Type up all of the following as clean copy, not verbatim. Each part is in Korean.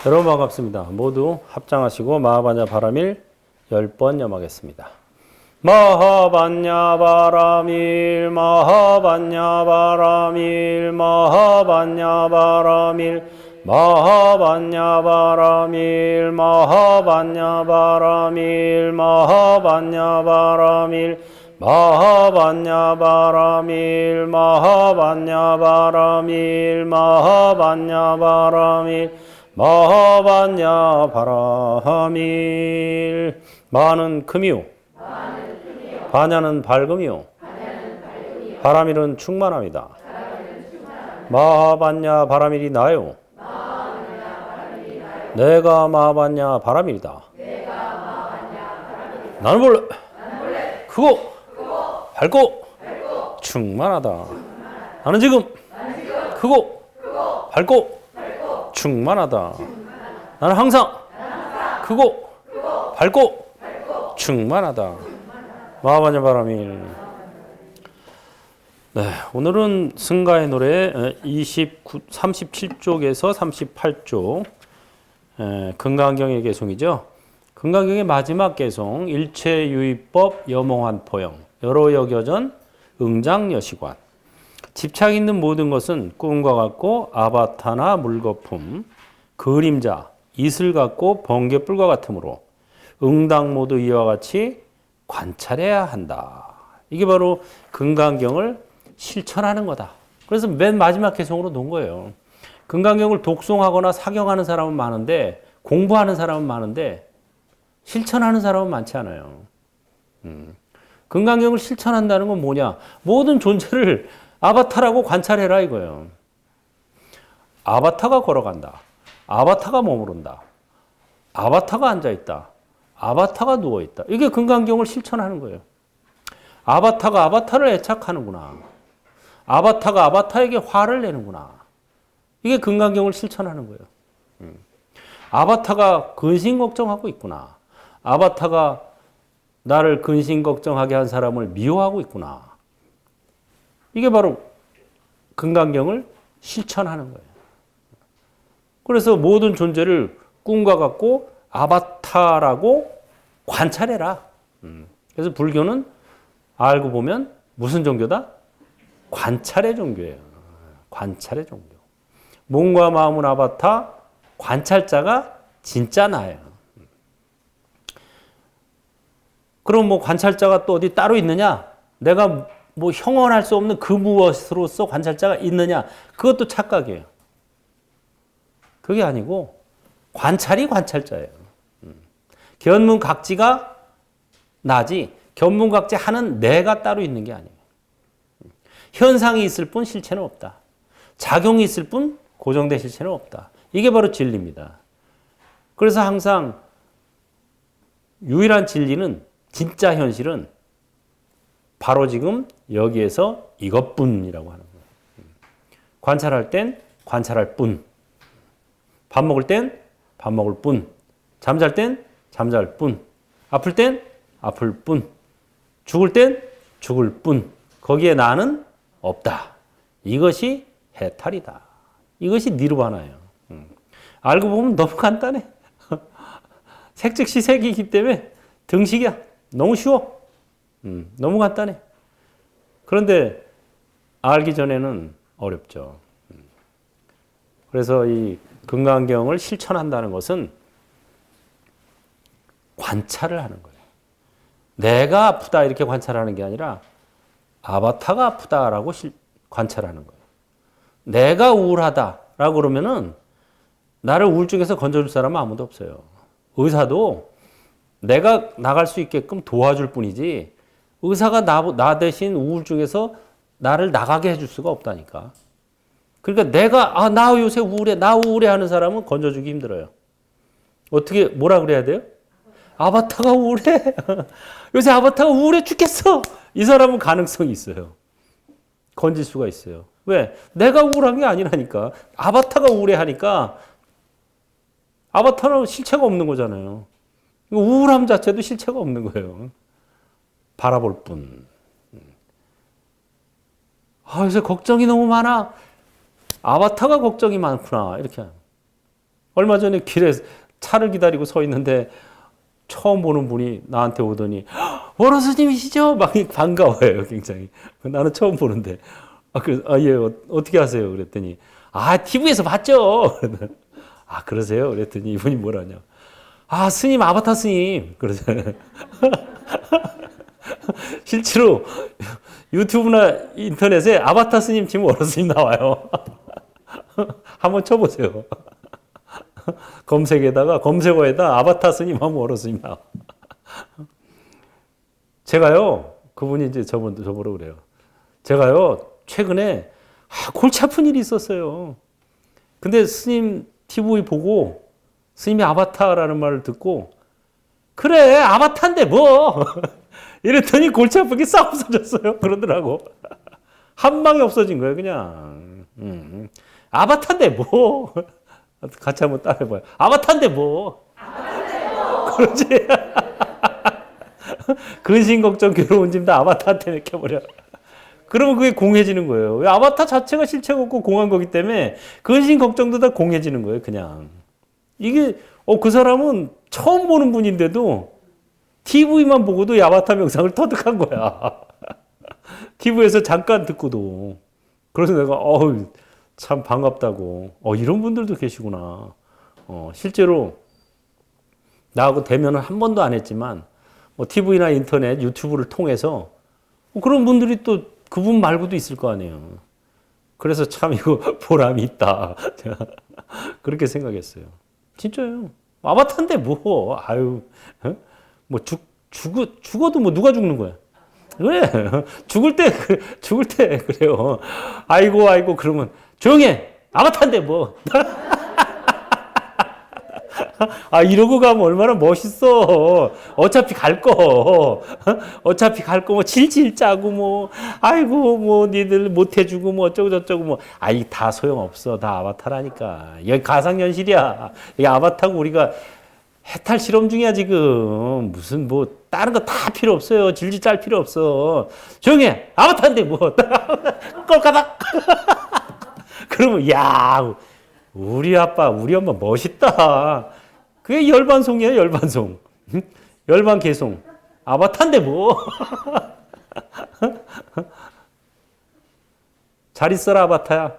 여러분 반갑습니다. 모두 합장하시고 마하반야 바라밀 10번 염하겠습니다. 마하반야 바라밀 마하반야 바라밀 마하반야 바라밀 마하반야 바라밀 마하반야 바라밀 마하반야 바라밀 마하반야 바라밀 마하반야 바라밀 마하반야 바라밀 마하반야 바라밀. 마는 금이요 반야는 밝음이요 바라밀은 충만합니다. 마하반야 바라밀이 나요. 내가 마하반야 바라밀이다. 나는 몰래 크고 밝고 충만하다. 나는 지금 크고 밝고 충만하다. 나는 항상 크고 밝고 충만하다. 마하반야 바라밀. 네, 오늘은 승가의 노래 37쪽에서 38쪽 금강경의 개송이죠. 금강경의 마지막 개송 일체유의법 여몽환포영 여로여겨전 응장여시관. 집착 있는 모든 것은 꿈과 같고 아바타나 물거품, 그림자, 이슬 같고 번개불과 같으므로 응당 모두 이와 같이 관찰해야 한다. 이게 바로 금강경을 실천하는 거다. 그래서 맨 마지막 개송으로 놓은 거예요. 금강경을 독송하거나 사경하는 사람은 많은데 공부하는 사람은 많은데 실천하는 사람은 많지 않아요. 금강경을 실천한다는 건 뭐냐? 모든 존재를 아바타라고 관찰해라 이거예요. 아바타가 걸어간다. 아바타가 머무른다. 아바타가 앉아있다. 아바타가 누워있다. 이게 금강경을 실천하는 거예요. 아바타가 아바타를 애착하는구나. 아바타가 아바타에게 화를 내는구나. 이게 금강경을 실천하는 거예요. 아바타가 근심 걱정하고 있구나. 아바타가 나를 근심 걱정하게 한 사람을 미워하고 있구나. 이게 바로 금강경을 실천하는 거예요. 그래서 모든 존재를 꿈과 같고 아바타라고 관찰해라. 그래서 불교는 알고 보면 무슨 종교다? 관찰의 종교예요. 관찰의 종교. 몸과 마음은 아바타, 관찰자가 진짜 나예요. 그럼 뭐 관찰자가 또 어디 따로 있느냐? 내가 뭐 형언할 수 없는 그 무엇으로서 관찰자가 있느냐? 그것도 착각이에요. 그게 아니고 관찰이 관찰자예요. 견문각지가 나지 견문각지 하는 내가 따로 있는 게 아니에요. 현상이 있을 뿐 실체는 없다. 작용이 있을 뿐 고정된 실체는 없다. 이게 바로 진리입니다. 그래서 항상 유일한 진리는 진짜 현실은 바로 지금 여기에서 이것뿐이라고 하는 거예요. 관찰할 땐 관찰할 뿐. 밥 먹을 땐 밥 먹을 뿐. 잠잘 땐 잠잘 뿐. 아플 땐 아플 뿐. 죽을 땐 죽을 뿐. 거기에 나는 없다. 이것이 해탈이다. 이것이 니르바나예요. 알고 보면 너무 간단해. 색즉시 색이기 때문에 등식이야. 너무 쉬워. 너무 간단해. 그런데 알기 전에는 어렵죠. 그래서 이 금강경을 실천한다는 것은 관찰을 하는 거예요. 내가 아프다 이렇게 관찰하는 게 아니라 아바타가 아프다라고 관찰하는 거예요. 내가 우울하다라고 그러면은 나를 우울증에서 건져줄 사람은 아무도 없어요. 의사도 내가 나갈 수 있게끔 도와줄 뿐이지 의사가 나 대신 우울증에서 나를 나가게 해줄 수가 없다니까. 그러니까 내가 나 요새 우울해 나 우울해 하는 사람은 건져주기 힘들어요. 어떻게 뭐라 그래야 돼요? 아바타가 우울해. 요새 아바타가 우울해 죽겠어. 이 사람은 가능성이 있어요. 건질 수가 있어요. 왜? 내가 우울한 게 아니라니까. 아바타가 우울해 하니까 아바타는 실체가 없는 거잖아요. 우울함 자체도 실체가 없는 거예요. 바라볼 뿐. 요새 걱정이 너무 많아. 아바타가 걱정이 많구나. 이렇게. 얼마 전에 길에 차를 기다리고 서 있는데 처음 보는 분이 나한테 오더니 원어 스님이시죠? 막 반가워요, 굉장히. 나는 처음 보는데. 예, 어떻게 하세요? 그랬더니, TV에서 봤죠? 그러세요? 그랬더니 이분이 뭐라냐. 스님, 아바타 스님. 그러잖아요. 실제로 유튜브나 인터넷에 아바타 스님 치면 원어 스님 나와요. 한번 쳐보세요. 검색어에다 아바타 스님 하면 원어 스님 나와. 제가요, 그분이 이제 저보러 그래요. 제가요, 최근에 골치 아픈 일이 있었어요. 근데 스님 TV 보고 스님이 아바타라는 말을 듣고 그래, 아바타인데 뭐. 이랬더니 골치 아프게 싹 없어졌어요. 그러더라고. 한 방에 없어진 거예요, 그냥. 아바타인데 뭐. 같이 한번 따라해봐요. 아바타인데 뭐. 그러지. 근심, 걱정, 괴로운 짐 다 아바타한테 맡겨버려. 그러면 그게 공해지는 거예요. 왜 아바타 자체가 실체가 없고 공한 거기 때문에 근심, 걱정도 다 공해지는 거예요, 그냥. 이게, 그 사람은 처음 보는 분인데도 TV만 보고도 이 아바타 명상을 터득한 거야. TV에서 잠깐 듣고도. 그래서 내가, 참 반갑다고. 이런 분들도 계시구나. 실제로 나하고 대면을 한 번도 안 했지만, TV나 인터넷, 유튜브를 통해서 그런 분들이 또 그분 말고도 있을 거 아니에요. 그래서 참 이거 보람이 있다. 제가 그렇게 생각했어요. 진짜요. 아바타인데 뭐, 뭐 죽어도 뭐 누가 죽는 거야. 왜? 죽을 때 그래요. 아이고 그러면 조용히 해. 아바타인데 뭐. 이러고 가면 얼마나 멋있어. 어차피 갈 거. 뭐 질질 짜고 뭐. 아이고 뭐 니들 못 해주고 뭐 어쩌고 저쩌고 뭐. 다 소용없어. 다 아바타라니까. 여기 가상현실이야. 이 아바타고 우리가 해탈 실험 중이야 지금. 무슨 뭐 다른 거 다 필요 없어요. 질질 짤 필요 없어. 조용히 해. 아바타인데 뭐. 꼴까닥. 그러면 우리 아빠 우리 엄마 멋있다. 그게 열반송이에요, 열반송. 열반개송. 아바타인데 뭐. 잘 있어라 아바타야.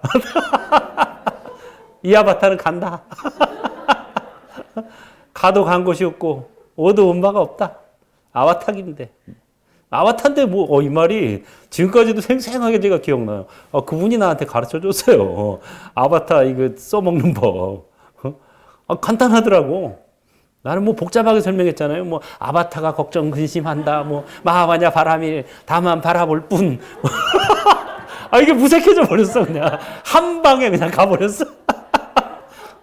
이 아바타는 간다. 가도 간 곳이 없고 오도 온 바가 없다. 아바타인데. 아바타인데 뭐, 이 말이 지금까지도 생생하게 제가 기억나요. 그분이 나한테 가르쳐 줬어요. 아바타 이거 써먹는 법. 간단하더라고. 나는 뭐 복잡하게 설명했잖아요. 뭐 아바타가 걱정 근심한다. 뭐 마하바냐 바람일 다만 바라볼 뿐. 이게 무색해져 버렸어 그냥. 한 방에 그냥 가버렸어.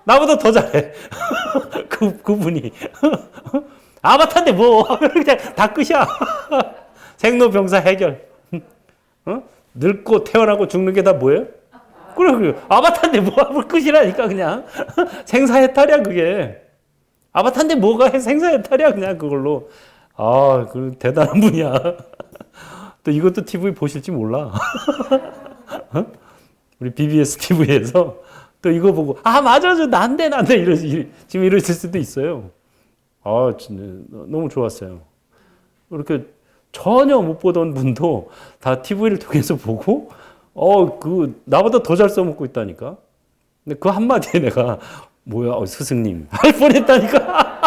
나보다 더 잘해. 그분이. 아바타인데 뭐 그냥 다 끝이야. 생로병사 해결. 늙고 태어나고 죽는 게 다 뭐예요? 그래. 아바타인데 뭐 끝이라니까 그냥. 생사해탈이야 그게. 아바타인데 뭐가 생사해탈이야 그냥 그걸로. 그 대단한 분이야. 또 이것도 TV 보실지 몰라. 우리 BBS TV에서 또 이거 보고 맞아 난데 지금 이러실 수도 있어요. 진짜 너무 좋았어요. 이렇게 전혀 못 보던 분도 다 TV를 통해서 보고 그 나보다 더 잘 써먹고 있다니까. 근데 그 한마디에 내가 뭐야 스승님 할 뻔했다니까.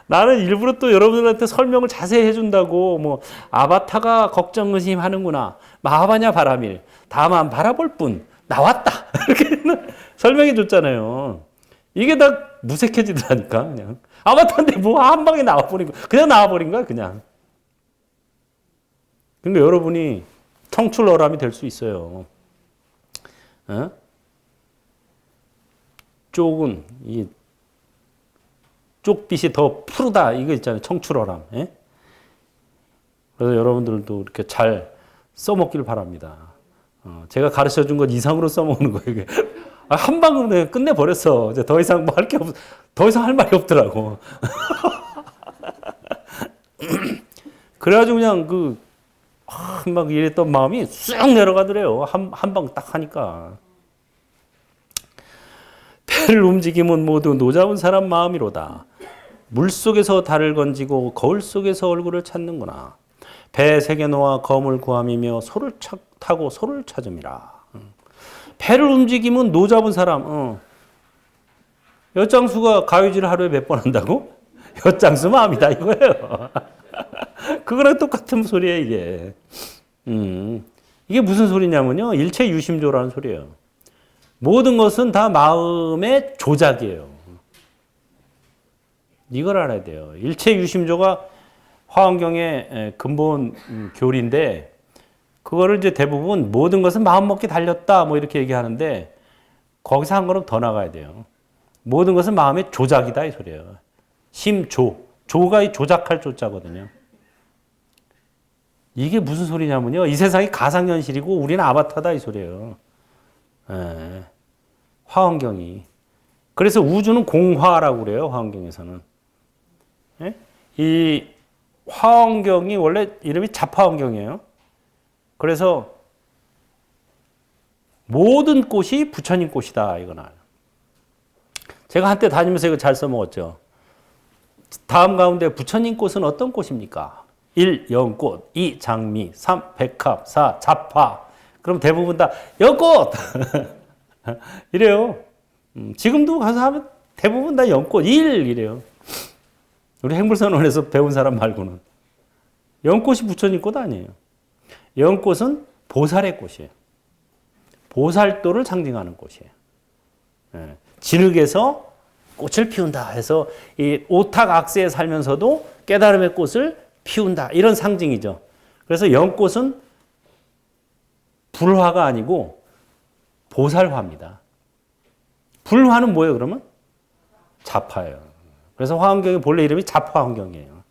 나는 일부러 또 여러분들한테 설명을 자세히 해준다고 뭐 아바타가 걱정 의심하는구나. 마하바냐 바람일 다만 바라볼 뿐 나왔다. 이렇게 설명해 줬잖아요. 이게 다 무색해지더라니까 그냥. 아바타인데 뭐 한 방에 나와버린 거야. 그냥 나와버린 거야 그냥. 그러니까 여러분이 청출어람이 될 수 있어요. 쪽은 이 쪽빛이 더 푸르다 이거 있잖아요. 청출어람. 그래서 여러분들도 이렇게 잘 써먹기를 바랍니다. 제가 가르쳐 준 것 이상으로 써먹는 거예요. 이게. 한 방으로 끝내버렸어. 이제 더 이상 뭐 할 게 더 이상 할 말이 없더라고. 그래가지고 그냥 막 이랬던 마음이 쑥 내려가더래요. 한 방 딱 하니까. 배를 움직이면 모두 노잡은 사람 마음이로다. 물속에서 달을 건지고 거울 속에서 얼굴을 찾는구나. 배 세계 놓아 검을 구함이며 소를 타고 소를 찾음이라. 배를 움직이면 노잡은 사람. 엿장수가 가위질을 하루에 몇 번 한다고? 엿장수 마음이다 이거예요. 그거랑 똑같은 소리예요 이게. 이게 무슨 소리냐면요. 일체 유심조라는 소리예요. 모든 것은 다 마음의 조작이에요. 이걸 알아야 돼요. 일체 유심조가 화엄경의 근본 교리인데 그거를 이제 대부분 모든 것은 마음먹기 달렸다 뭐 이렇게 얘기하는데 거기서 한 걸음 더 나가야 돼요. 모든 것은 마음의 조작이다 이 소리예요. 심조. 조가 이 조작할 조자거든요. 이게 무슨 소리냐면요. 이 세상이 가상현실이고 우리는 아바타다 이 소리예요. 예. 화엄경이. 그래서 우주는 공화라고 그래요. 화엄경에서는. 예? 이 화엄경이 원래 이름이 잡화엄경이에요. 그래서 모든 꽃이 부처님 꽃이다 이거나. 제가 한때 다니면서 이거 잘 써먹었죠. 다음 가운데 부처님 꽃은 어떤 꽃입니까? 1. 연꽃, 2. 장미, 3. 백합, 4. 잡화. 그럼 대부분 다 연꽃! 이래요. 지금도 가서 하면 대부분 다 연꽃, 1 이래요. 우리 행불선원에서 배운 사람 말고는. 연꽃이 부처님 꽃 아니에요. 연꽃은 보살의 꽃이에요. 보살도를 상징하는 꽃이에요. 예. 진흙에서 꽃을 피운다 해서 이 오탁악세에 살면서도 깨달음의 꽃을 피운다. 이런 상징이죠. 그래서 연꽃은 불화가 아니고 보살화입니다. 불화는 뭐예요, 그러면? 잡화예요. 그래서 화엄경의 본래 이름이 잡화엄경이에요.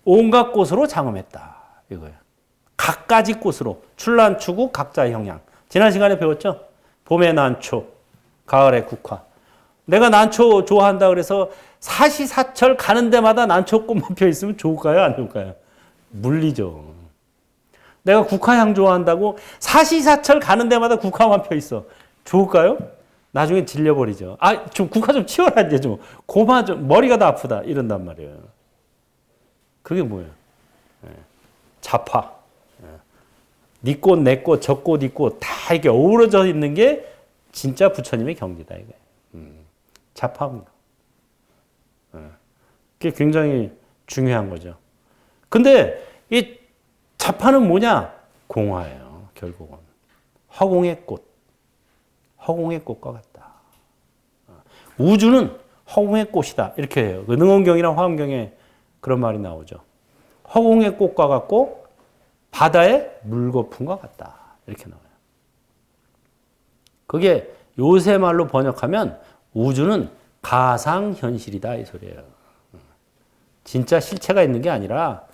온갖 꽃으로 장엄했다. 이거예요. 각가지 꽃으로 출란추구 각자의 형량. 지난 시간에 배웠죠? 봄에 난초, 가을에 국화. 내가 난초 좋아한다 그래서 사시사철 가는 데마다 난초꽃만 펴 있으면 좋을까요? 안 좋을까요? 물리죠. 내가 국화향 좋아한다고 사시사철 가는 데마다 국화만 펴 있어. 좋을까요? 나중에 질려버리죠. 아, 좀 국화 좀 치워라 이제 좀. 고마 좀 머리가 다 아프다 이런단 말이에요. 그게 뭐예요? 잡화. 네 꽃, 내 꽃, 저 꽃, 이 꽃 다 이렇게 어우러져 있는 게 진짜 부처님의 경지다 이거예요. 잡화입니다. 그게 굉장히 중요한 거죠. 근데 이 잡화는 뭐냐? 공화예요. 결국은. 허공의 꽃. 허공의 꽃과 같다. 우주는 허공의 꽃이다. 이렇게 해요. 그 능원경이랑 화엄경에 그런 말이 나오죠. 허공의 꽃과 같고 바다의 물거품과 같다. 이렇게 나와요. 그게 요새 말로 번역하면 우주는 가상현실이다 이 소리예요. 진짜 실체가 있는 게 아니라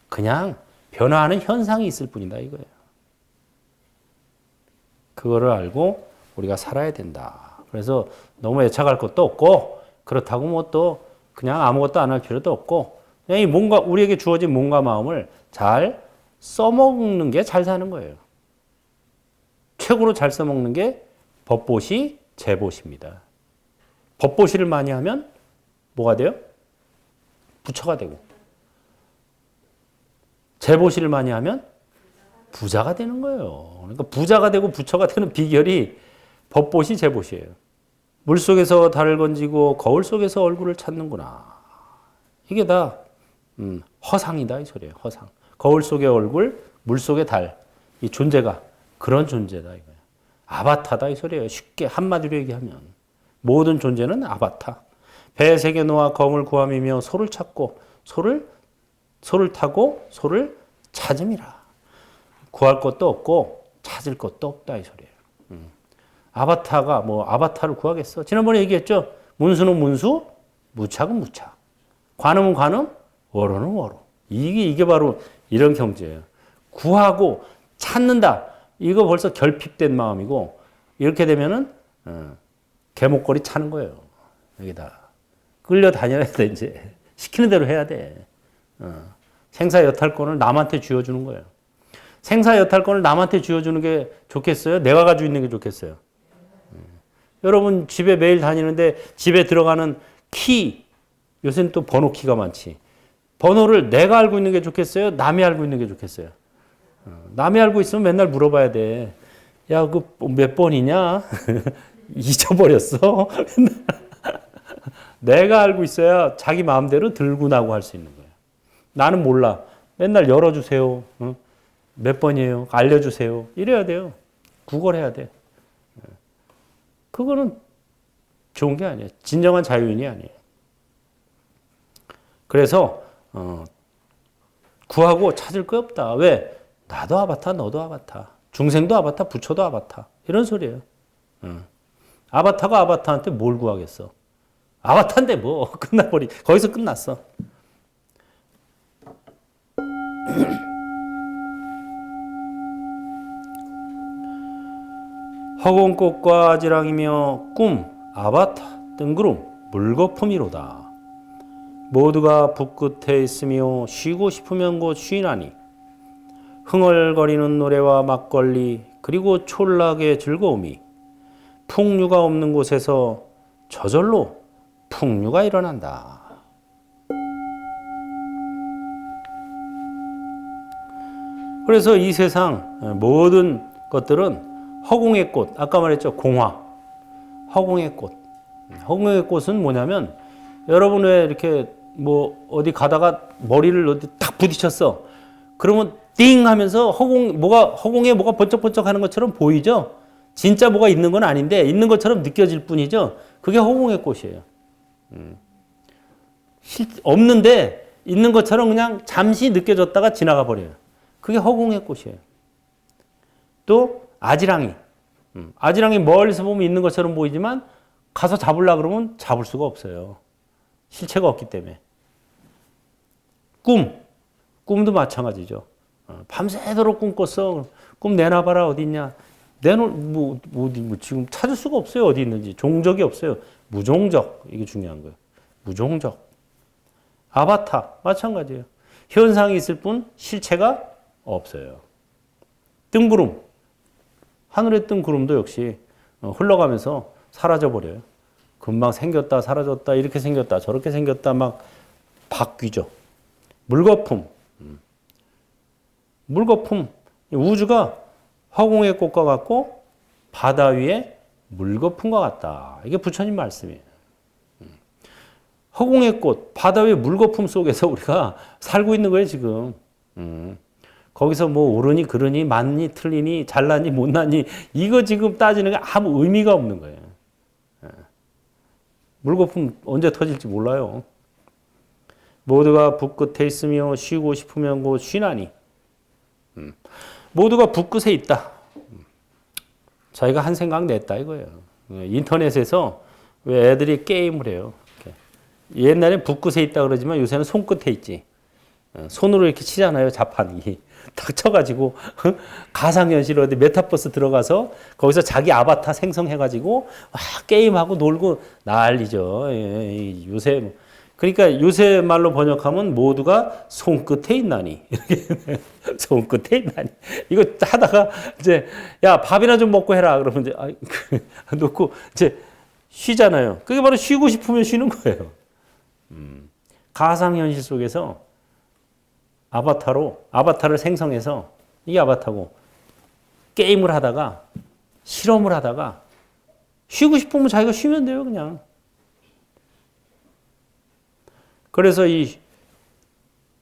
그냥 변화하는 현상이 있을 뿐이다 이거예요. 그거를 알고 우리가 살아야 된다. 그래서 너무 애착할 것도 없고 그렇다고 뭐 또 그냥 아무것도 안 할 필요도 없고 그냥 이 몸과 우리에게 주어진 몸과 마음을 잘 써먹는 게 잘 사는 거예요. 최고로 잘 써먹는 게 법보시, 재보시입니다. 법보시를 많이 하면 뭐가 돼요? 부처가 되고 재보시를 많이 하면 부자가 되는 거예요. 그러니까 부자가 되고 부처가 되는 비결이 법보시, 재보시예요. 물속에서 달을 건지고 거울 속에서 얼굴을 찾는구나. 이게 다 허상이다 이 소리예요. 허상. 거울 속의 얼굴, 물 속의 달. 이 존재가 그런 존재다 이거예요. 아바타다 이 소리예요. 쉽게 한마디로 얘기하면 모든 존재는 아바타. 배 세계 놓아 검을 구함이며 소를 찾고 소를 타고 소를 찾음이라. 구할 것도 없고 찾을 것도 없다 이 소리예요. 아바타가 뭐 아바타를 구하겠어? 지난번에 얘기했죠. 문수는 문수, 무착은 무착. 관음은 관음, 워로는 워로. 이게 바로 이런 경지예요. 구하고 찾는다. 이거 벌써 결핍된 마음이고 이렇게 되면은 개목걸이 차는 거예요. 여기다 끌려다녀야 돼 이제. 시키는 대로 해야 돼. 생사여탈권을 남한테 쥐어주는 거예요. 생사여탈권을 남한테 쥐어주는 게 좋겠어요? 내가 가지고 있는 게 좋겠어요? 여러분 집에 매일 다니는데 집에 들어가는 키, 요새는 또 번호 키가 많지. 번호를 내가 알고 있는 게 좋겠어요? 남이 알고 있는 게 좋겠어요? 남이 알고 있으면 맨날 물어봐야 돼. 야, 그 몇 번이냐? 잊어버렸어? 내가 알고 있어야 자기 마음대로 들고 나고 할 수 있는 거예요. 나는 몰라. 맨날 열어주세요. 몇 번이에요? 알려주세요. 이래야 돼요. 구걸해야 돼. 그거는 좋은 게 아니에요. 진정한 자유인이 아니에요. 그래서 구하고 찾을 거 없다. 왜? 나도 아바타, 너도 아바타. 중생도 아바타, 부처도 아바타. 이런 소리예요. 아바타가 아바타한테 뭘 구하겠어? 아바타인데 뭐 끝나버리. 거기서 끝났어. 허공꽃과 아지랑이며 꿈, 아바타, 뜬구름, 물거품이로다. 모두가 붓끝에 있으며 쉬고 싶으면 곧 쉬나니 흥얼거리는 노래와 막걸리 그리고 촐락의 즐거움이 풍류가 없는 곳에서 저절로 풍류가 일어난다. 그래서 이 세상 모든 것들은 허공의 꽃, 아까 말했죠. 공화, 허공의 꽃. 허공의 꽃은 뭐냐면 여러분 왜 이렇게 뭐 어디 가다가 머리를 어디 탁 부딪혔어. 그러면 띵 하면서 허공에 뭐가 번쩍번쩍 하는 것처럼 보이죠? 진짜 뭐가 있는 건 아닌데 있는 것처럼 느껴질 뿐이죠. 그게 허공의 꽃이에요. 없는데 있는 것처럼 그냥 잠시 느껴졌다가 지나가 버려요. 그게 허공의 꽃이에요. 또 아지랑이. 아지랑이 멀리서 보면 있는 것처럼 보이지만 가서 잡으려고 그러면 잡을 수가 없어요. 실체가 없기 때문에. 꿈도 마찬가지죠. 밤새도록 꿈 꿨어. 꿈 내놔봐라. 어디 있냐. 지금 찾을 수가 없어요. 어디 있는지. 종적이 없어요. 무종적. 이게 중요한 거예요. 무종적. 아바타. 마찬가지예요. 현상이 있을 뿐 실체가 없어요. 뜬구름. 하늘에 뜬 구름도 역시 흘러가면서 사라져버려요. 금방 생겼다 사라졌다 이렇게 생겼다 저렇게 생겼다 막 바뀌죠. 물거품. 우주가 허공의 꽃과 같고 바다 위에 물거품과 같다. 이게 부처님 말씀이에요. 허공의 꽃, 바다 위에 물거품 속에서 우리가 살고 있는 거예요 지금. 거기서 뭐 옳으니 그르니 맞니 틀리니 잘났니 못났니 이거 지금 따지는 게 아무 의미가 없는 거예요. 물거품 언제 터질지 몰라요. 모두가 붓끝에 있으며 쉬고 싶으면 곧 쉬나니. 모두가 붓끝에 있다. 자기가 한 생각 냈다 이거예요. 인터넷에서 왜 애들이 게임을 해요. 옛날에 붓끝에 있다 그러지만 요새는 손끝에 있지. 손으로 이렇게 치잖아요. 자판이. 탁 쳐가지고 가상현실 어디 메타버스 들어가서 거기서 자기 아바타 생성해가지고 게임하고 놀고 난리죠. 요새 그러니까 요새 말로 번역하면 모두가 손끝에 있나니. 손끝에 있나니. 이거 하다가 이제 야 밥이나 좀 먹고 해라. 그러면 이제 놓고 이제 쉬잖아요. 그게 바로 쉬고 싶으면 쉬는 거예요. 가상현실 속에서 아바타를 생성해서 이게 아바타고 게임을 하다가 실험을 하다가 쉬고 싶으면 자기가 쉬면 돼요 그냥. 그래서 이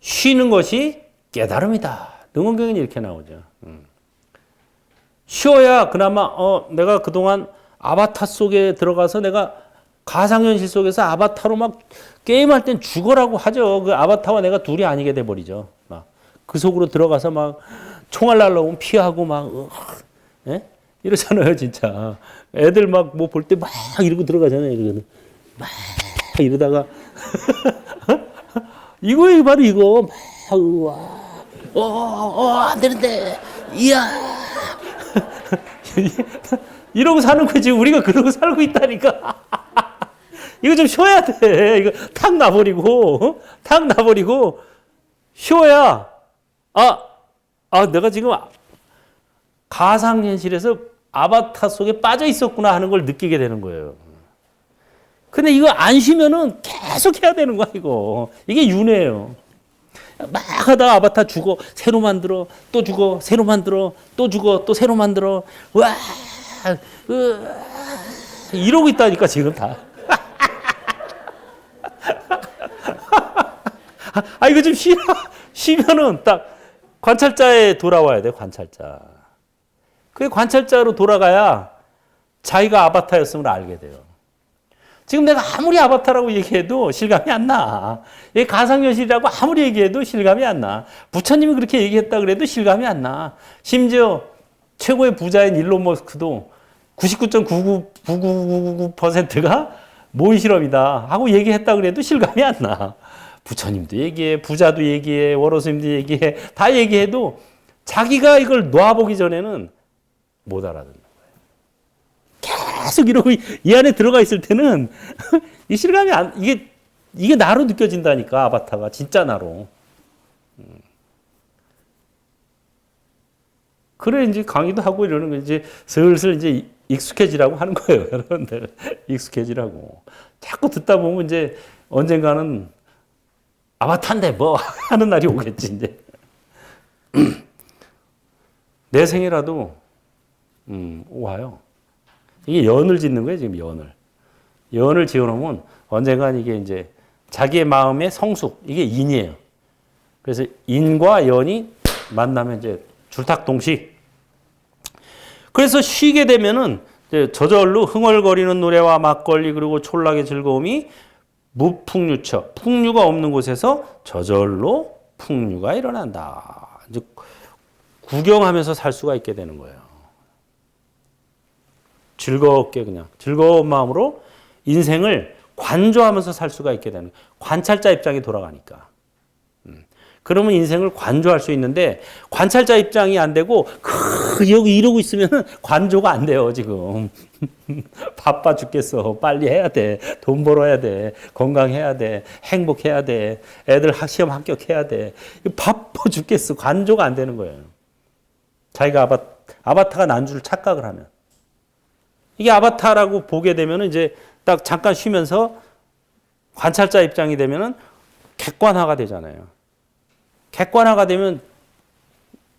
쉬는 것이 깨달음이다. 능원경에는 이렇게 나오죠. 쉬어야 그나마 내가 그동안 아바타 속에 들어가서 내가 가상현실 속에서 아바타로 막 게임할 땐 죽어라고 하죠. 그 아바타와 내가 둘이 아니게 돼버리죠. 막 그 속으로 들어가서 막 총알 날라오면 피하고 막 이러잖아요, 진짜. 애들 막 뭐 볼 때 막 이러고 들어가잖아요. 이러거든. 막 이러다가 이거 바로 이거 막 우와 안 되는데 이야 이러고 사는 거지. 우리가 그러고 살고 있다니까. 이거 좀 쉬어야 돼. 이거 탁 놔버리고 쉬어야 내가 지금 가상현실에서 아바타 속에 빠져 있었구나 하는 걸 느끼게 되는 거예요. 근데 이거 안 쉬면은 계속 해야 되는 거야, 이거. 이게 윤회예요. 막 하다가 아바타 죽어, 새로 만들어, 또 죽어, 새로 만들어, 또 죽어, 또 새로 만들어. 와, 이러고 있다니까, 지금 다. 이거 좀 쉬면은 딱 관찰자에 돌아와야 돼, 관찰자. 그게 관찰자로 돌아가야 자기가 아바타였음을 알게 돼요. 지금 내가 아무리 아바타라고 얘기해도 실감이 안 나. 가상현실이라고 아무리 얘기해도 실감이 안 나. 부처님이 그렇게 얘기했다 그래도 실감이 안 나. 심지어 최고의 부자인 일론 머스크도 99.99999%가 모의 실험이다 하고 얘기했다 그래도 실감이 안 나. 부처님도 얘기해, 부자도 얘기해, 월호스님도 얘기해, 다 얘기해도 자기가 이걸 놔보기 전에는 못 알아듣는 거예요. 계속 이러고 이 안에 들어가 있을 때는 이 실감이 이게 나로 느껴진다니까, 아바타가. 진짜 나로. 그래, 이제 강의도 하고 이러는 거 이제 슬슬 이제 익숙해지라고 하는 거예요, 여러분들. 익숙해지라고. 자꾸 듣다 보면 이제 언젠가는 아바타인데 뭐 하는 날이 오겠지, 이제. 내 생이라도, 와요. 이게 연을 짓는 거예요, 지금 연을. 연을 지어놓으면 언젠간 이게 이제 자기의 마음의 성숙, 이게 인이에요. 그래서 인과 연이 만나면 이제 줄탁동시. 그래서 쉬게 되면은 이제 저절로 흥얼거리는 노래와 막걸리 그리고 촌락의 즐거움이 무풍류처, 풍류가 없는 곳에서 저절로 풍류가 일어난다. 이제 구경하면서 살 수가 있게 되는 거예요. 즐겁게 그냥 즐거운 마음으로 인생을 관조하면서 살 수가 있게 되는 거예요. 관찰자 입장에 돌아가니까. 그러면 인생을 관조할 수 있는데 관찰자 입장이 안 되고 여기 이러고 있으면 관조가 안 돼요, 지금. 바빠 죽겠어. 빨리 해야 돼. 돈 벌어야 돼. 건강해야 돼. 행복해야 돼. 애들 시험 합격해야 돼. 바빠 죽겠어. 관조가 안 되는 거예요. 자기가 아바타가 난 줄 착각을 하면. 이게 아바타라고 보게 되면 이제 딱 잠깐 쉬면서 관찰자 입장이 되면은 객관화가 되잖아요. 객관화가 되면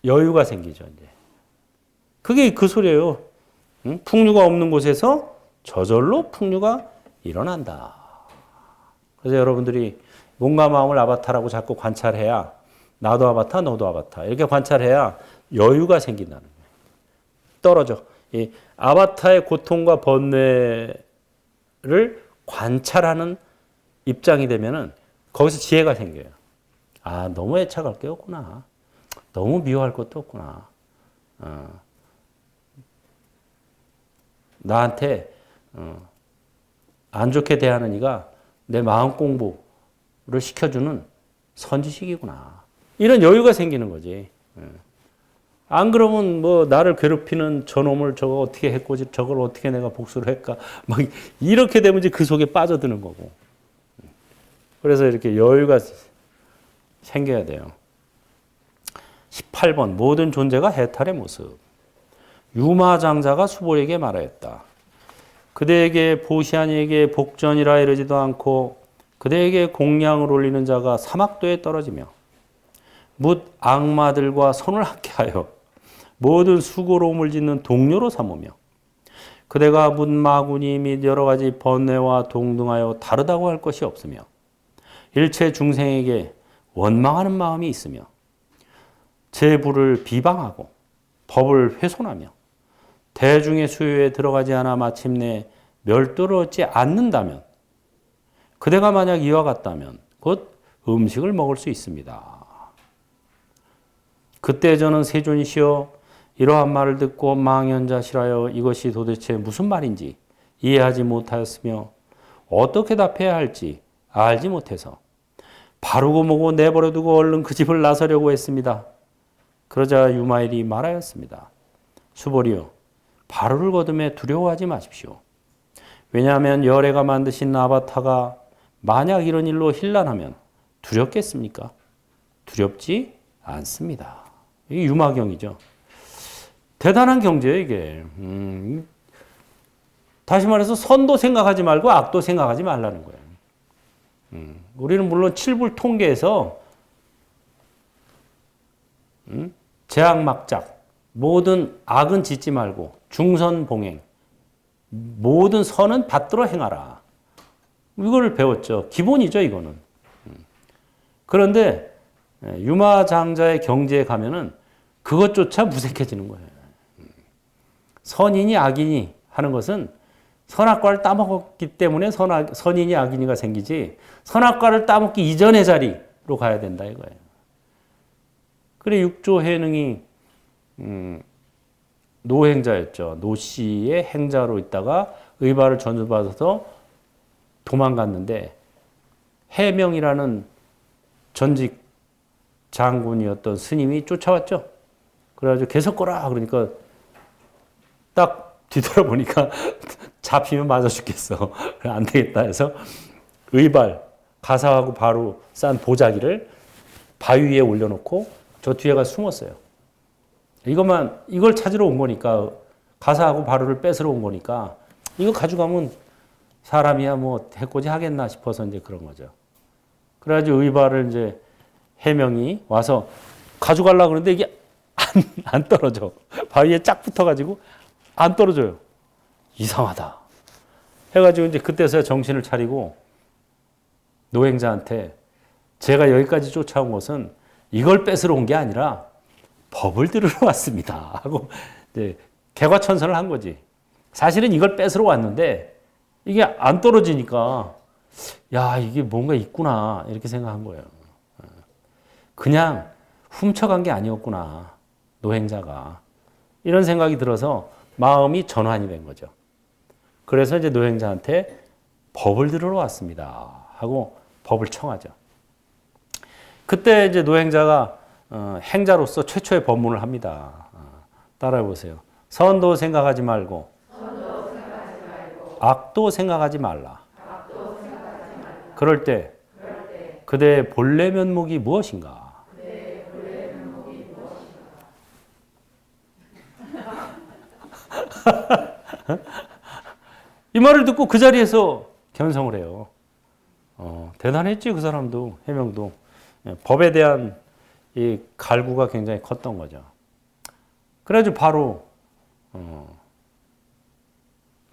여유가 생기죠, 이제. 그게 그 소리예요. 응? 풍류가 없는 곳에서 저절로 풍류가 일어난다. 그래서 여러분들이 몸과 마음을 아바타라고 자꾸 관찰해야 나도 아바타, 너도 아바타 이렇게 관찰해야 여유가 생긴다는 거예요. 떨어져. 이 아바타의 고통과 번뇌를 관찰하는 입장이 되면은 거기서 지혜가 생겨요. 너무 애착할 게 없구나. 너무 미워할 것도 없구나. 나한테 안 좋게 대하는 이가 내 마음 공부를 시켜주는 선지식이구나. 이런 여유가 생기는 거지. 안 그러면 뭐 나를 괴롭히는 저놈을 저거 어떻게 했고 저걸 어떻게 내가 복수를 할까. 막 이렇게 되면 이제 그 속에 빠져드는 거고. 그래서 이렇게 여유가 생겨야 돼요. 18번 모든 존재가 해탈의 모습. 유마장자가 수보에게 말하였다. 그대에게 보시아니에게 복전이라 이르지도 않고 그대에게 공양을 올리는 자가 사막도에 떨어지며 묻 악마들과 손을 함께하여 모든 수고로움을 짓는 동료로 삼으며 그대가 묻 마구니 및 여러 가지 번뇌와 동등하여 다르다고 할 것이 없으며 일체 중생에게 원망하는 마음이 있으며 제부를 비방하고 법을 훼손하며 대중의 수요에 들어가지 않아 마침내 멸도를 얻지 않는다면 그대가 만약 이와 같다면 곧 음식을 먹을 수 있습니다. 그때 저는 세존이시여 이러한 말을 듣고 망연자실하여 이것이 도대체 무슨 말인지 이해하지 못하였으며 어떻게 답해야 할지 알지 못해서 바르고 뭐고 내버려두고 얼른 그 집을 나서려고 했습니다. 그러자 유마일이 말하였습니다. 수보리여 바로를 거둠에 두려워하지 마십시오. 왜냐하면 열애가 만드신 아바타가 만약 이런 일로 혼란하면 두렵겠습니까? 두렵지 않습니다. 이게 유마경이죠. 대단한 경제예요, 이게. 다시 말해서 선도 생각하지 말고 악도 생각하지 말라는 거예요. 우리는 물론 칠불 통계에서 제약막작, 모든 악은 짓지 말고 중선봉행, 모든 선은 받들어 행하라. 이걸 배웠죠. 기본이죠, 이거는. 그런데 유마장자의 경지에 가면은 그것조차 무색해지는 거예요. 선인이 악인이 하는 것은 선악과를 따먹었기 때문에 선인이 악인이가 생기지 선악과를 따먹기 이전의 자리로 가야 된다 이거예요. 그래 육조 해능이 노행자였죠. 노씨의 행자로 있다가 의발을 전수받아서 도망갔는데 해명이라는 전직 장군이었던 스님이 쫓아왔죠. 그래가지고 계속 거라 그러니까 딱 뒤돌아보니까 잡히면 맞아 죽겠어. 안 되겠다 해서 의발, 가사하고 바로 싼 보자기를 바위 위에 올려놓고 저 뒤에 가서 숨었어요. 이걸 찾으러 온 거니까, 가사하고 바로를 뺏으러 온 거니까, 이거 가져가면 사람이야 뭐 해코지 하겠나 싶어서 이제 그런 거죠. 그래가지고 의발을 이제 해명이 와서 가져가려고 그러는데 이게 안 떨어져. 바위에 쫙 붙어가지고 안 떨어져요. 이상하다. 해가지고 이제 그때서야 정신을 차리고 노행자한테 제가 여기까지 쫓아온 것은 이걸 뺏으러 온 게 아니라 법을 들으러 왔습니다. 하고 이제 개과천선을 한 거지. 사실은 이걸 뺏으러 왔는데 이게 안 떨어지니까 야, 이게 뭔가 있구나. 이렇게 생각한 거예요. 그냥 훔쳐간 게 아니었구나. 노행자가. 이런 생각이 들어서 마음이 전환이 된 거죠. 그래서 이제 노행자한테 법을 들으러 왔습니다. 하고 법을 청하죠. 그때 이제 노행자가 행자로서 최초의 법문을 합니다. 따라해 보세요. 선도 생각하지 말고, 악도 생각하지 말라. 그럴 때 그대의 본래 면목이 무엇인가? 이 말을 듣고 그 자리에서 견성을 해요. 대단했지 그 사람도 해명도. 법에 대한 이 갈구가 굉장히 컸던 거죠. 그래가지고 바로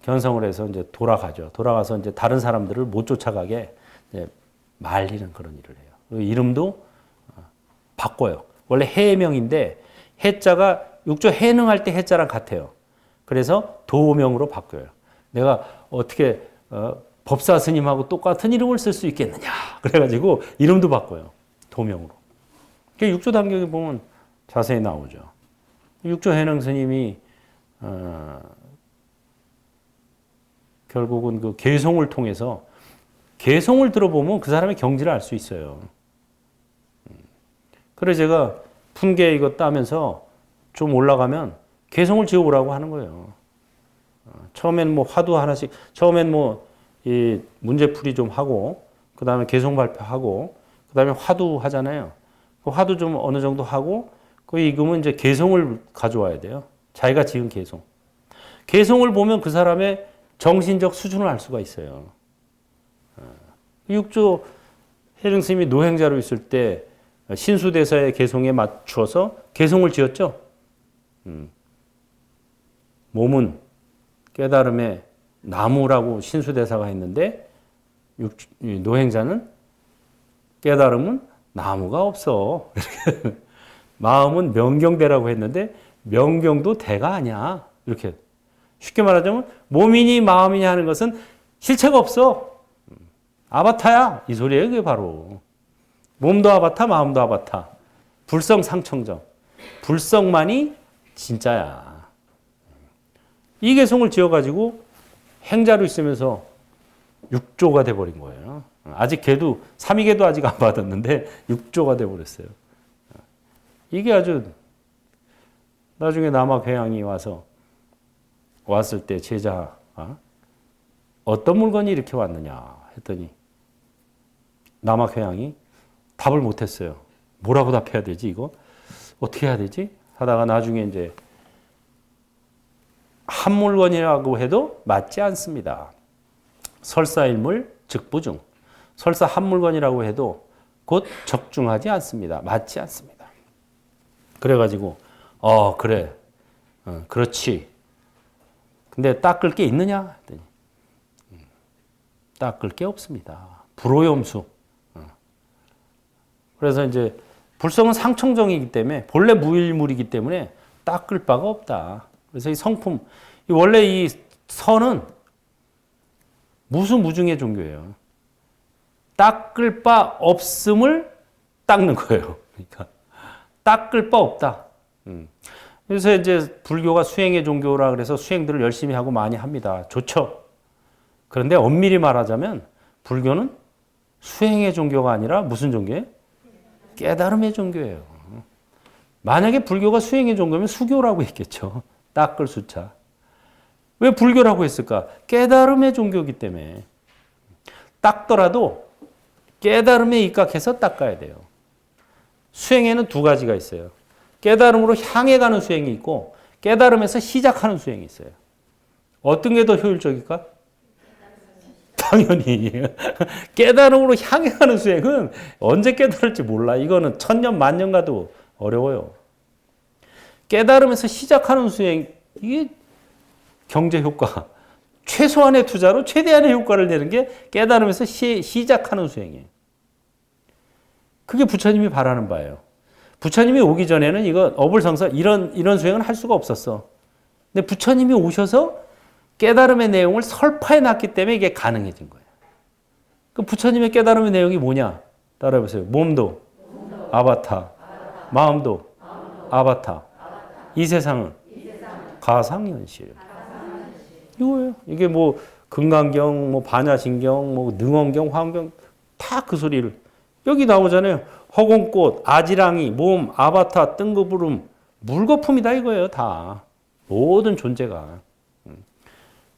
견성을 해서 이제 돌아가죠. 돌아가서 이제 다른 사람들을 못 쫓아가게 이제 말리는 그런 일을 해요. 이름도 바꿔요. 원래 해명인데 해자가 육조 해능할 때 해자랑 같아요. 그래서 도명으로 바뀌어요. 내가 어떻게 법사 스님하고 똑같은 이름을 쓸 수 있겠느냐. 그래가지고 이름도 바꿔요. 도명으로. 육조 단경에 보면 자세히 나오죠. 육조 해능 스님이 결국은 그 개송을 통해서 개송을 들어보면 그 사람의 경지를 알 수 있어요. 그래서 제가 품계 이거 따면서 좀 올라가면 개송을 지어보라고 하는 거예요. 처음엔 뭐 화두 하나씩, 처음엔 뭐 이 문제풀이 좀 하고, 그 다음에 개송 발표하고, 그 다음에 화두 하잖아요. 그 화두 좀 어느 정도 하고, 그 익으면 이제 개송을 가져와야 돼요. 자기가 지은 개송. 개송을 보면 그 사람의 정신적 수준을 알 수가 있어요. 육조 해능 스님이 노행자로 있을 때 신수대사의 개송에 맞추어서 개송을 지었죠. 몸은 깨달음의 나무라고 신수대사가 했는데 노행자는 깨달음은 나무가 없어. 마음은 명경대라고 했는데 명경도 대가 아니야. 이렇게 쉽게 말하자면 몸이니 마음이니 하는 것은 실체가 없어. 아바타야. 이 소리예요. 그게 바로. 몸도 아바타, 마음도 아바타. 불성상청정. 불성만이 진짜야. 이 개송을 지어가지고 행자로 있으면서 육조가 돼버린 거예요. 아직 걔도, 삼위계도 아직 안 받았는데 육조가 돼버렸어요. 이게 아주 나중에 남학회양이 왔을 때 제자, 어떤 물건이 이렇게 왔느냐 했더니 남학회양이 답을 못했어요. 뭐라고 답해야 되지 이거? 어떻게 해야 되지? 하다가 나중에 이제 한 물건이라고 해도 맞지 않습니다. 설사일물 즉부중. 설사 한 물건이라고 해도 곧 적중하지 않습니다. 맞지 않습니다. 그래가지고 그래. 그렇지. 근데 닦을 게 있느냐? 했더니 닦을 게 없습니다. 불오염수. 그래서 이제 불성은 상청정이기 때문에 본래 무일물이기 때문에 닦을 바가 없다. 그래서 이 성품, 원래 이 선은 무수무중의 종교예요. 닦을 바 없음을 닦는 거예요. 그러니까 닦을 바 없다. 그래서 이제 불교가 수행의 종교라 그래서 수행들을 열심히 하고 많이 합니다. 좋죠. 그런데 엄밀히 말하자면 불교는 수행의 종교가 아니라 무슨 종교예요? 깨달음의 종교예요. 만약에 불교가 수행의 종교면 수교라고 했겠죠. 닦을 수차. 왜 불교라고 했을까? 깨달음의 종교이기 때문에. 닦더라도 깨달음에 입각해서 닦아야 돼요. 수행에는 두 가지가 있어요. 깨달음으로 향해 가는 수행이 있고 깨달음에서 시작하는 수행이 있어요. 어떤 게 더 효율적일까? 당연히 깨달음으로 향해 가는 수행은 언제 깨달을지 몰라. 이거는 천년 만년 가도 어려워요. 깨달음에서 시작하는 수행, 이게 경제 효과, 최소한의 투자로 최대한의 효과를 내는 게 깨달음에서 시작하는 수행이에요. 그게 부처님이 바라는 바예요. 부처님이 오기 전에는 이거 어불성설 이런 수행은 할 수가 없었어. 근데 부처님이 오셔서 깨달음의 내용을 설파해 놨기 때문에 이게 가능해진 거예요. 그 부처님의 깨달음의 내용이 뭐냐? 따라해보세요. 몸도 아바타, 마음도 아바타. 이 세상은 가상현실. 이거예요. 이게 뭐 금강경, 뭐 반야신경, 뭐 능원경, 화엄경 다 그 소리를 여기 나오잖아요. 허공꽃, 아지랑이, 몸, 아바타, 뜬구부름, 물거품이다 이거예요. 다 모든 존재가.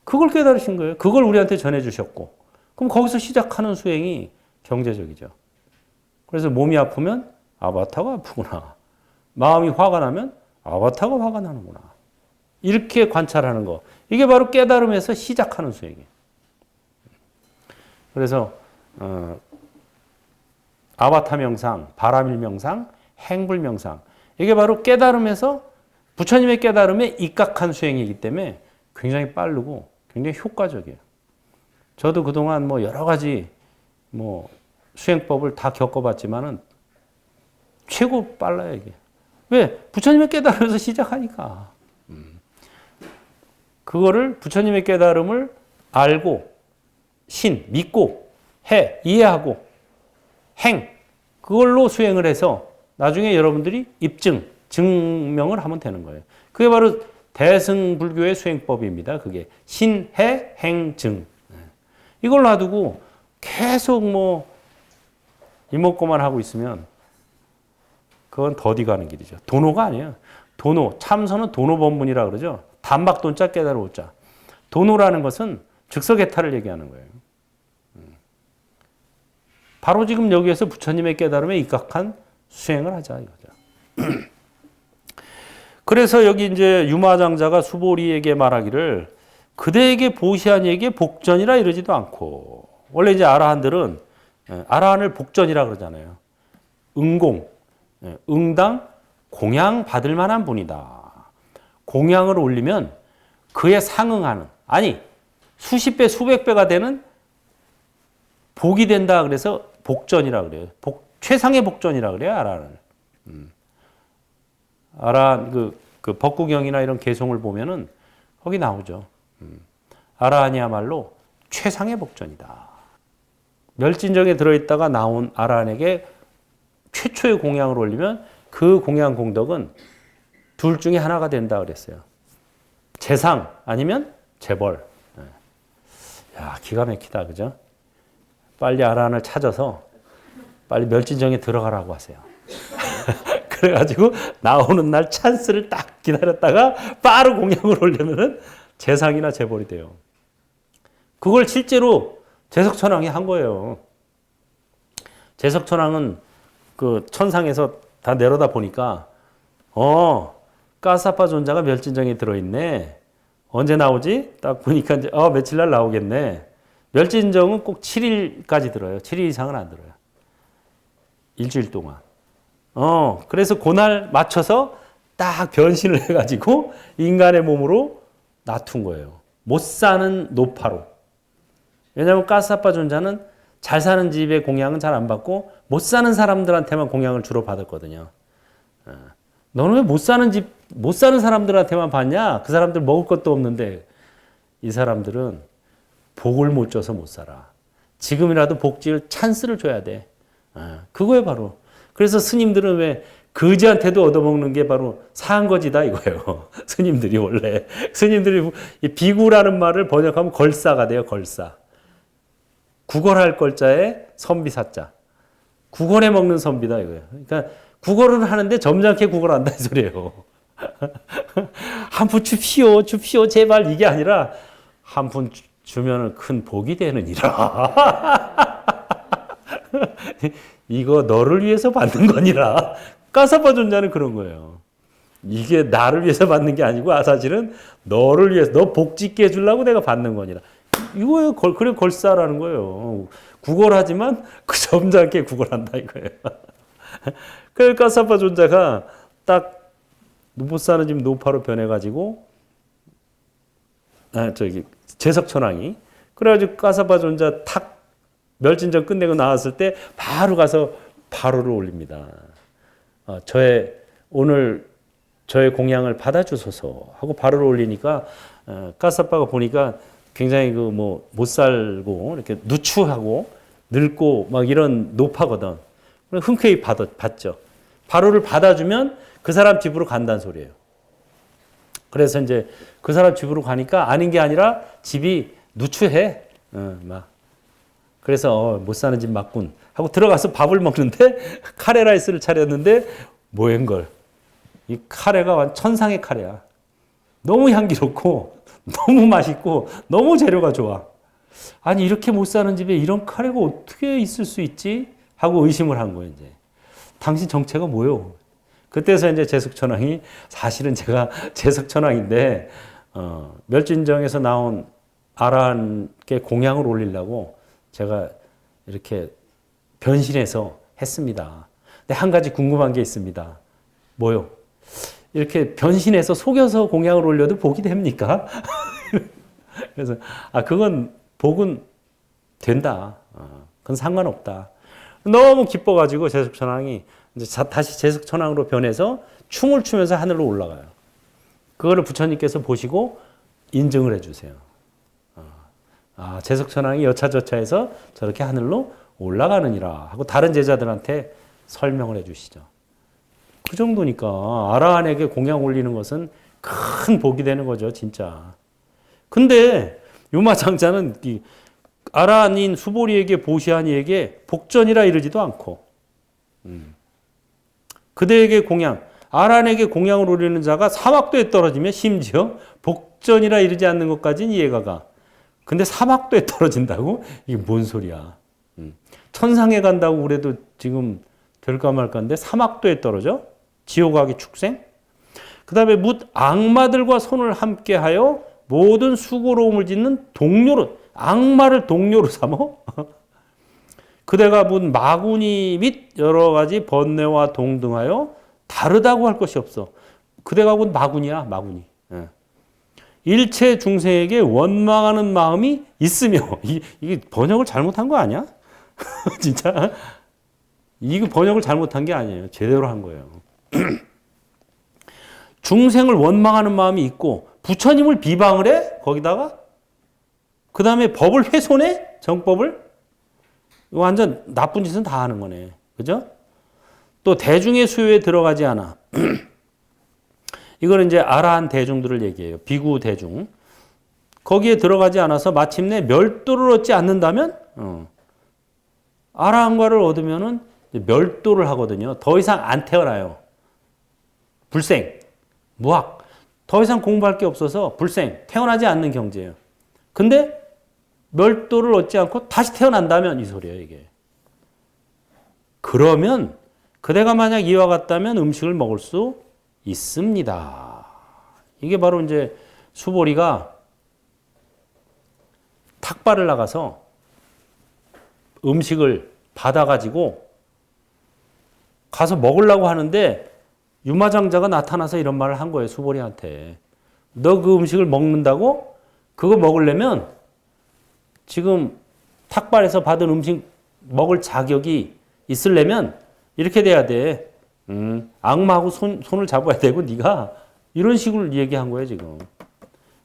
그걸 깨달으신 거예요. 그걸 우리한테 전해주셨고. 그럼 거기서 시작하는 수행이 경제적이죠. 그래서 몸이 아프면 아바타가 아프구나. 마음이 화가 나면 아바타가 화가 나는구나. 이렇게 관찰하는 거. 이게 바로 깨달음에서 시작하는 수행이에요. 그래서 아바타 명상, 바라밀 명상, 행불 명상. 이게 바로 깨달음에서 부처님의 깨달음에 입각한 수행이기 때문에 굉장히 빠르고 굉장히 효과적이에요. 저도 그동안 뭐 여러 가지 뭐 수행법을 다 겪어봤지만은 최고 빨라요, 이게. 왜? 부처님의 깨달음에서 시작하니까. 그거를 부처님의 깨달음을 알고, 믿고, 이해하고, 그걸로 수행을 해서 나중에 여러분들이 증명을 하면 되는 거예요. 그게 바로 대승불교의 수행법입니다. 그게 증. 이걸 놔두고 계속 뭐 이목구만 하고 있으면 그건 더디 가는 길이죠. 도노가 아니에요. 참선은 도노법문이라 그러죠. 단박돈자 깨달아 오자. 도노라는 것은 즉석에타를 얘기하는 거예요. 바로 지금 여기에서 부처님의 깨달음에 입각한 수행을 하자 이거죠. 그래서 여기 이제 유마장자가 수보리에게 말하기를 그대에게 보시한 이에게 복전이라 이러지도 않고 원래 이제 아라한들은 아라한을 복전이라 그러잖아요. 응당 공양 받을 만한 분이다. 공양을 올리면 그에 상응하는 수십 배 수백 배가 되는 복이 된다 그래서 복전이라 그래요. 최상의 복전이라 그래요, 아라한을. 아라한 그 법구경이나 이런 개송을 보면은 거기 나오죠. 아라한이야말로 최상의 복전이다. 멸진정에 들어있다가 나온 아라한에게 최초의 공양을 올리면 그 공양 공덕은 둘 중에 하나가 된다 그랬어요. 재상 아니면 재벌. 야, 기가 막히다, 그죠? 빨리 아라한을 찾아서 빨리 멸진정에 들어가라고 하세요. 그래가지고 나오는 날 찬스를 딱 기다렸다가 바로 공양을 올리면은 재상이나 재벌이 돼요. 그걸 실제로 재석천왕이 한 거예요. 재석천왕은 그 천상에서 다 내려다 보니까 가사파 존자가 멸진정에 들어있네. 언제 나오지? 딱 보니까 이제 며칠 날 나오겠네. 멸진정은 꼭 7일까지 들어요. 7일 이상은 안 들어요. 일주일 동안. 그래서 그날 맞춰서 딱 변신을 해가지고 인간의 몸으로 놔둔 거예요. 못 사는 노파로. 왜냐하면 가스아빠 존자는 잘 사는 집에 공양은 잘 안 받고 못 사는 사람들한테만 공양을 주로 받았거든요. 너는 왜 못 사는 집, 못 사는 사람들한테만 받냐? 그 사람들 먹을 것도 없는데. 이 사람들은 복을 못 줘서 못 살아. 지금이라도 복 지을 찬스를 줘야 돼. 그거에 바로. 그래서 스님들은 왜 거지한테도 얻어먹는 게 바로 상거지다 이거예요. 스님들이 원래. 스님들이 비구라는 말을 번역하면 걸사가 돼요. 걸사. 구걸할 걸자에 선비사자. 구걸해 먹는 선비다 이거예요. 그러니까 구걸을 하는데 점잖게 구걸한다 이 소리예요. 한 푼 줍시오, 줍시오, 제발 이게 아니라 한 푼 주면 큰 복이 되느니라. 이거 너를 위해서 받는 거니라. 가사파 존자는 그런 거예요. 이게 나를 위해서 받는 게 아니고 사실은 너를 위해서 너 복 짓게 해주려고 내가 받는 거니라. 이거예요. 그래 걸사라는 거예요. 구걸하지만 그 점잖게 구걸한다 이거예요. 그래서 가사파 존자가 딱 못 사는 집 노파로 변해가지고 제석천왕이 그래가지고 가사파 존자 탁 멸진정 끝내고 나왔을 때 바로 가서 바로를 올립니다. 오늘 저의 공양을 받아주소서 하고 바로를 올리니까 가사파가 보니까 굉장히 못 살고 이렇게 누추하고 늙고 막 이런 노파거든. 흔쾌히 받죠. 바로를 받아주면 그 사람 집으로 간다는 소리예요. 그래서 이제 그 사람 집으로 가니까 아닌 게 아니라 집이 누추해. 그래서 못 사는 집 맞군 하고 들어가서 밥을 먹는데 카레 라이스를 차렸는데 뭐인걸. 이 카레가 천상의 카레야. 너무 향기롭고 너무 맛있고 너무 재료가 좋아. 아니 이렇게 못 사는 집에 이런 카레가 어떻게 있을 수 있지? 하고 의심을 한 거예요. 이제 당신 정체가 뭐요? 그때서 이제 제석천왕이 사실은 제가 제석천왕인데 멸진정에서 나온 아라한께 공양을 올리려고 제가 이렇게 변신해서 했습니다. 근데 한 가지 궁금한 게 있습니다. 뭐요? 이렇게 변신해서 속여서 공양을 올려도 복이 됩니까? 그래서 그건 복은 된다. 그건 상관없다. 너무 기뻐가지고 제석천왕이 이제 다시 제석천왕으로 변해서 춤을 추면서 하늘로 올라가요. 그거를 부처님께서 보시고 인증을 해주세요. 제석천왕이 여차저차해서 저렇게 하늘로 올라가느니라 하고 다른 제자들한테 설명을 해주시죠. 그 정도니까 아라한에게 공양 올리는 것은 큰 복이 되는 거죠, 진짜. 근데 요마장자는 아라한인 수보리에게 보시하니에게 복전이라 이르지도 않고 그대에게 공양, 아라한에게 공양을 올리는 자가 사막도에 떨어지면 심지어 복전이라 이르지 않는 것까지는 이해가 가. 근데 사막도에 떨어진다고? 이게 뭔 소리야. 천상에 간다고 그래도 지금 될까 말까인데 사막도에 떨어져? 지옥 가기 축생? 그 다음에 묻 악마들과 손을 함께하여 모든 수고로움을 짓는 동료로, 악마를 동료로 삼어? 그대가 묻 마구니 및 여러 가지 번뇌와 동등하여 다르다고 할 것이 없어. 그대가 묻 마구니야, 마구니. 일체 중생에게 원망하는 마음이 있으며, 이게 번역을 잘못한 거 아니야? 진짜? 이거 번역을 잘못한 게 아니에요. 제대로 한 거예요. 중생을 원망하는 마음이 있고, 부처님을 비방을 해? 거기다가? 그 다음에 법을 훼손해? 정법을? 이거 완전 나쁜 짓은 다 하는 거네. 그죠? 또 대중의 수요에 들어가지 않아. 이거는 이제 아라한 대중들을 얘기해요. 비구 대중. 거기에 들어가지 않아서 마침내 멸도를 얻지 않는다면, 아라한과를 얻으면은 멸도를 하거든요. 더 이상 안 태어나요. 불생, 무학. 더 이상 공부할 게 없어서 불생, 태어나지 않는 경지예요. 근데 멸도를 얻지 않고 다시 태어난다면 이 소리예요, 이게. 그러면 그대가 만약 이와 같다면 음식을 먹을 수 있습니다. 이게 바로 이제 수보리가 탁발을 나가서 음식을 받아가지고 가서 먹으려고 하는데 유마장자가 나타나서 이런 말을 한 거예요. 수보리한테. 너 그 음식을 먹는다고? 그거 먹으려면 지금 탁발에서 받은 음식 먹을 자격이 있으려면 이렇게 돼야 돼. 악마하고 손을 잡아야 되고 네가 이런 식으로 얘기한 거예요. 지금.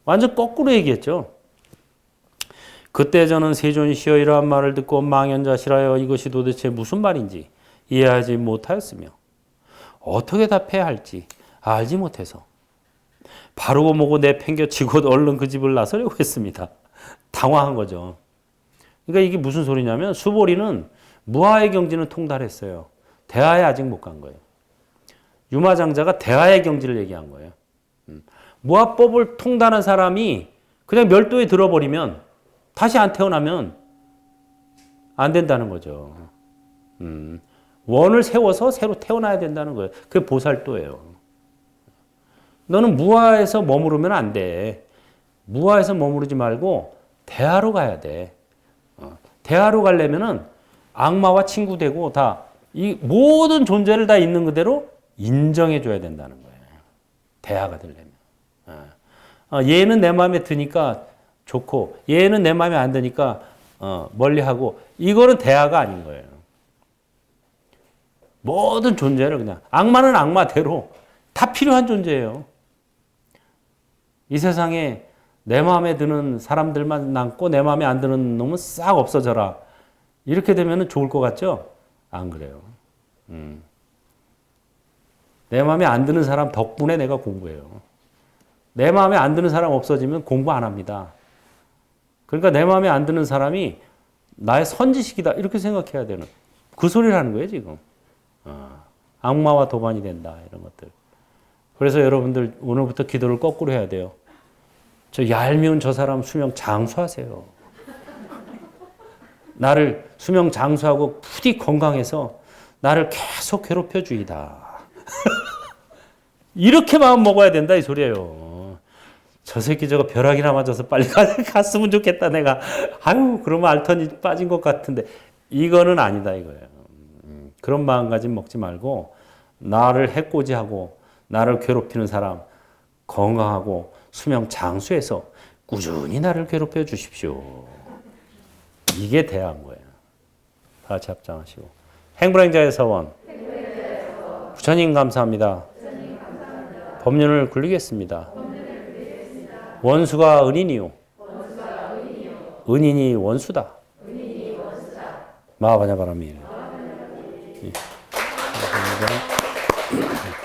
완전 거꾸로 얘기했죠. 그때 저는 세존시여 이러한 말을 듣고 망연자실하여 이것이 도대체 무슨 말인지 이해하지 못하였으며 어떻게 답해야 할지 알지 못해서 바르고 모고 내팽겨치고 얼른 그 집을 나서려고 했습니다. 당황한 거죠. 그러니까 이게 무슨 소리냐면 수보리는 무아의 경지는 통달했어요. 대하에 아직 못 간 거예요. 유마장자가 대하의 경지를 얘기한 거예요. 무아법을 통달한 사람이 그냥 멸도에 들어버리면 다시 안 태어나면 안 된다는 거죠. 원을 세워서 새로 태어나야 된다는 거예요. 그게 보살도예요. 너는 무아에서 머무르면 안 돼. 무아에서 머무르지 말고 대하로 가야 돼. 대하로 가려면은 악마와 친구 되고 다 이 모든 존재를 다 있는 그대로 인정해 줘야 된다는 거예요. 대하가 되려면. 얘는 내 마음에 드니까 좋고 얘는 내 마음에 안 드니까 멀리하고 이거는 대하가 아닌 거예요. 모든 존재를 그냥 악마는 악마대로 다 필요한 존재예요. 이 세상에 내 마음에 드는 사람들만 남고 내 마음에 안 드는 놈은 싹 없어져라. 이렇게 되면 좋을 것 같죠? 안 그래요. 내 마음에 안 드는 사람 덕분에 내가 공부해요. 내 마음에 안 드는 사람 없어지면 공부 안 합니다. 그러니까 내 마음에 안 드는 사람이 나의 선지식이다. 이렇게 생각해야 되는 그 소리를 하는 거예요, 지금. 악마와 도반이 된다. 이런 것들. 그래서 여러분들 오늘부터 기도를 거꾸로 해야 돼요. 저 얄미운 저 사람 수명 장수하세요. 나를 수명 장수하고 부디 건강해서 나를 계속 괴롭혀 주이다. 이렇게 마음 먹어야 된다 이 소리예요. 저 새끼 저거 벼락이나 맞아서 빨리 갔으면 좋겠다 내가. 아유 그러면 알턴이 빠진 것 같은데 이거는 아니다 이거예요. 그런 마음가짐 먹지 말고 나를 해코지하고 나를 괴롭히는 사람 건강하고 수명 장수해서 꾸준히 나를 괴롭혀 주십시오. 이게 대한 거예요. 다 같이 합장하시고. 행불행자의 서원. 부처님 감사합니다. 법륜을 굴리겠습니다. 원수가 은인이요. 은인이 원수다. 마하바냐 바람이에요. 예. 감사합니다.